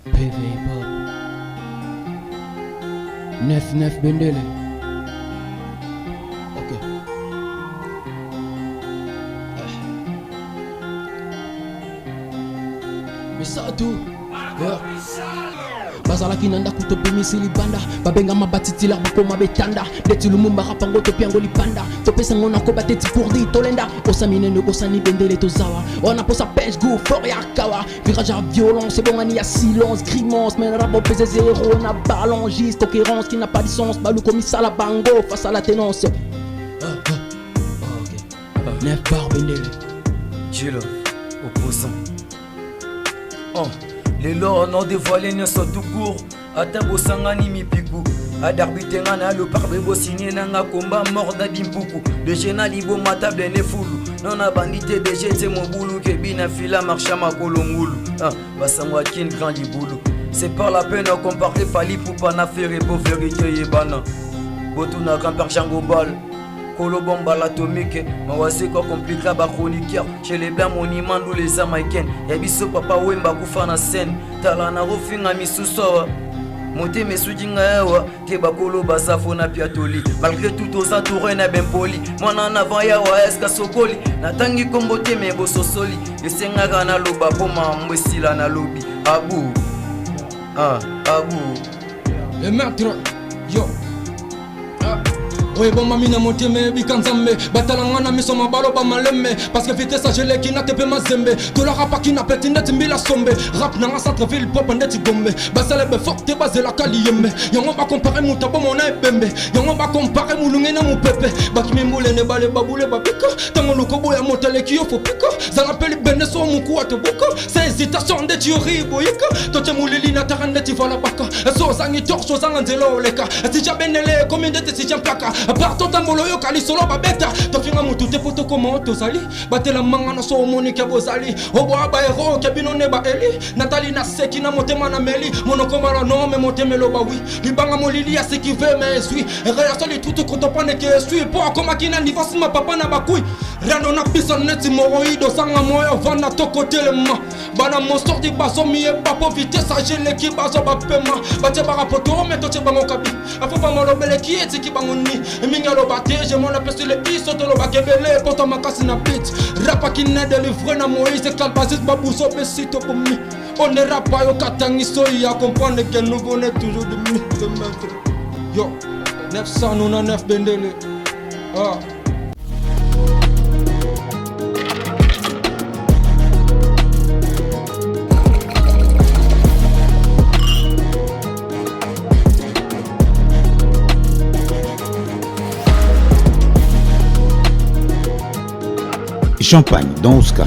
PV Pop 9-9 Bendele. Ok. Mais ça tout yeah. Bazalaki nanda kutopemisi libanda babenga mabatitila bakoma betanda leti lumumba rapango topiango lipanda topesa ngona ko bateti pour di tolenda osamine ne osani bendele tozawa on a posa pêche go fort ya kawa virage à violence c'est bon ani ya silence grimace mais rabo pèse zéro on a ballongiste cohérence qui n'a pas de sens balou comme ça la bango face à la ténance ok 9 bar bendele Chilo opposant oh les lois non dévoilé ne sont tout court ata bosangani mipiku adarbitenga na lo parbe bosini nanga komba mort na dimpuku de gena libo matable ne fulu non a bandité de jeter mon boulou que bina fila marcha ma kolongulu basangwa kin grand boulou c'est pas la peine à comparer fali pour pas na faire pour vérité yebana botuna grand par Django Ball Kolo bomba l'atomique, ma wase quoi compliqué ba chroniqueur. Chez les blancs mon imandou les américains. Yabiso papa wemba kufa na scène. Talana rofinga misusowa. Monte mesujinga yawa. Keba kolo basafo na piatoli. Malgré tout aux entourés na ben poli. Mwana en avant yawa eska sokoli. Natangi kombote me bo sosoli. Esenga kana loba poma mwesila na lobby. Abu. Abu. Le maître, yo. Oui bon mami na monte me bikanzambe batalangana miso mabalo ba maleme parce que vitesse agele qui n'a tepe mazembe to la rapa qui n'a peti net mbila sombe rap na centre ville pop net gombe basale be forte base la kaliyembe yango ba comparer muta bo mona ebembe yango ba comparer mulunge na mu pepe bakimi mule ne bale babule babika tango lukobo ya motele ki yo fo pika za rappel bene so muku atobuka c'est hésitation de théorie boyika to te mulili na tarande ti vola baka so zangi torso zanga nzelo leka si jabenele combien de te si jampaka partout tambolo yo kali solo babeta tofinga mutu te poto comment tozali batela manga na so monique bozali obo aba hero ke bino ne ba eli Nathalie na seki na motema na meli monoko mara non mais motemelo ba oui libanga molili ya ce qui veut mais suis relation les tout contemporain que suis pour comme kina niveau ma papa na bakui rando na pisa net moroido sanga moyo vana toko telema bana mo sorti baso mi e papo vitesse agile ki baso ba pema bate ba rapoto mais to te bango kabi afo ba molobele ki eti ki bango ni minga lo bate je mon appelle sur le piso to lo bakebele poto makasi na beat rapa ki ne délivrer na Moïse kalbasis babuso besito pour mi on est rapa yo katangi so ya comprendre que nous venons toujours de mi de mettre yo 909 bendele Champagne dans Oscar.